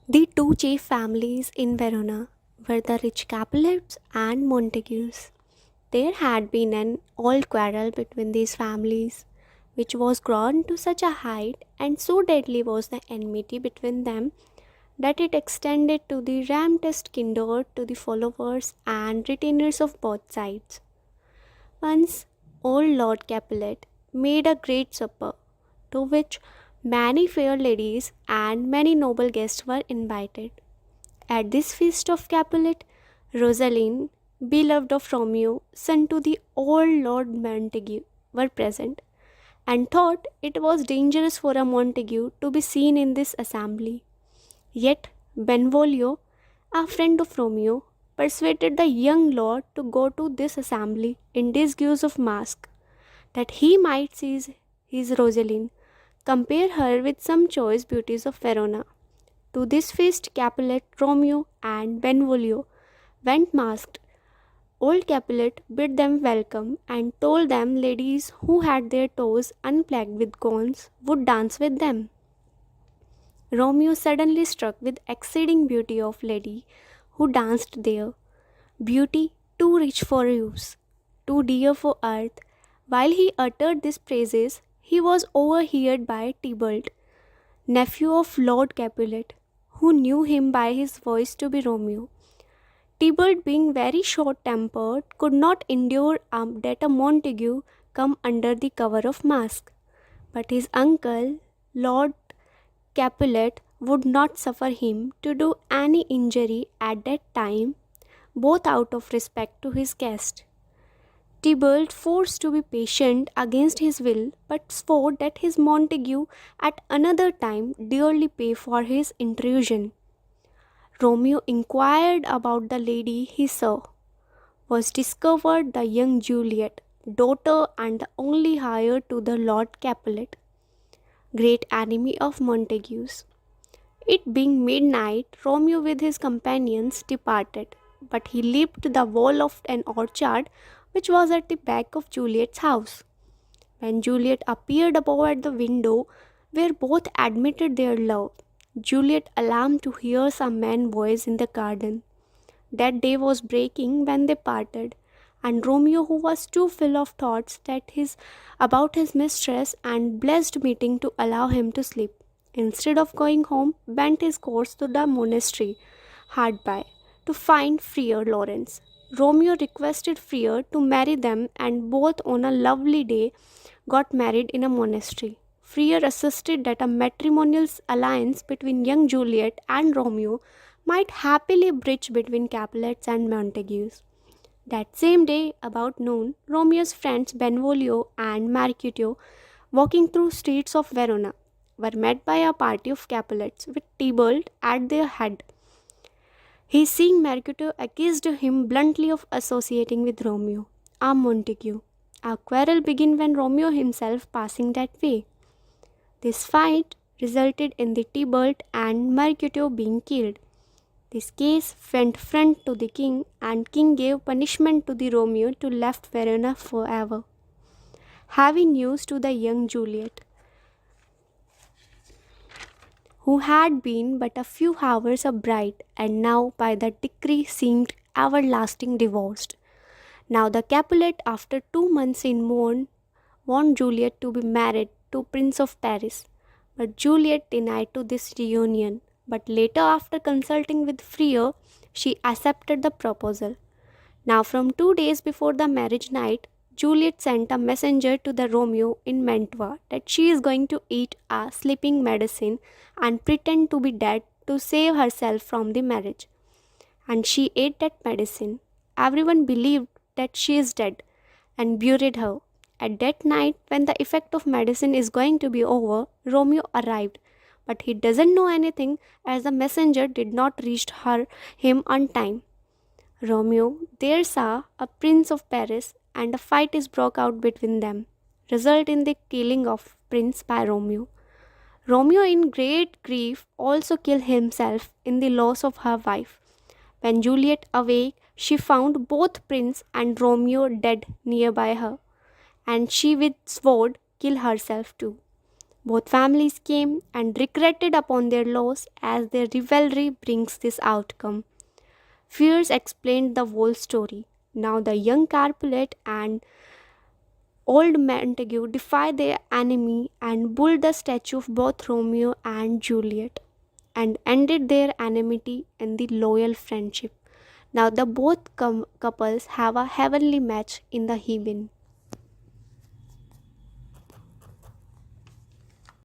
The two chief families in Verona were the rich Capulets and Montagues. There had been an old quarrel between these families, which was grown to such a height, and so deadly was the enmity between them that it extended to the rampantest kindred to the followers and retainers of both sides. Once old Lord Capulet made a great supper, to which many fair ladies and many noble guests were invited. At this feast of Capulet, Rosaline, beloved of Romeo, son to the old Lord Montague, were present, and thought it was dangerous for a Montague to be seen in this assembly. Yet Benvolio, a friend of Romeo, persuaded the young lord to go to this assembly in disguise of mask, that he might seize his Rosaline, compare her with some choice beauties of Verona. To this feast Capulet, Romeo, and Benvolio went masked. Old Capulet bid them welcome and told them ladies who had their toes unplagued with corns would dance with them. Romeo, suddenly struck with exceeding beauty of lady who danced there, beauty too rich for use, too dear for earth. While he uttered these praises, he was overheard by Tybalt, nephew of Lord Capulet, who knew him by his voice to be Romeo. Tybalt, being very short tempered, could not endure that a Montague come under the cover of mask. But his uncle, Lord Capulet, would not suffer him to do any injury at that time, both out of respect to his guest. Tybalt, forced to be patient against his will, but swore that his Montague at another time dearly pay for his intrusion. Romeo inquired about the lady he saw. Was discovered the young Juliet, daughter and the only heir to the Lord Capulet, great enemy of Montagues. It being midnight, Romeo with his companions departed, but he leaped the wall of an orchard which was at the back of Juliet's house. When Juliet appeared above at the window where both admitted their love, Juliet, alarmed to hear some man's voice in the garden. That day was breaking when they parted, and Romeo, who was too full of thoughts about his mistress and blessed meeting to allow him to sleep, instead of going home, bent his course to the monastery hard by to find Friar Lawrence. Romeo requested Friar to marry them, and both on a lovely day got married in a monastery. Friar assisted that a matrimonial alliance between young Juliet and Romeo might happily bridge between Capulets and Montagues. That same day, about noon, Romeo's friends Benvolio and Mercutio, walking through streets of Verona, were met by a party of Capulets with Tybalt at their head. He, seeing Mercutio, accused him bluntly of associating with Romeo, a Montague. A quarrel began when Romeo himself passing that way. This fight resulted in the Tybalt and Mercutio being killed. This case went front to the king, and king gave punishment to the Romeo to left Verona forever. Having news to the young Juliet, who had been but a few hours a bride, and now by the decree seemed everlasting divorced. Now the Capulet, after 2 months in mourn, want Juliet to be married to Prince of Paris, but Juliet denied to this reunion. But later, after consulting with Friar, she accepted the proposal. Now, from 2 days before the marriage night, Juliet sent a messenger to the Romeo in Mantua that she is going to eat a sleeping medicine and pretend to be dead to save herself from the marriage. And she ate that medicine. Everyone believed that she is dead and buried her. At that night, when the effect of medicine is going to be over, Romeo arrived, but he doesn't know anything as the messenger did not reach him on time. Romeo there saw a prince of Paris, and a fight is broke out between them, result in the killing of prince by Romeo. Romeo, in great grief, also killed himself in the loss of her wife. When Juliet awake, she found both prince and Romeo dead nearby her, and she with sword killed herself too. Both families came and regretted upon their loss as their rivalry brings this outcome. Fears explained the whole story. Now the young Capulet and old Montague defy their enemy and build the statue of both Romeo and Juliet and ended their enmity in the loyal friendship. Now the both couples have a heavenly match in the heaven.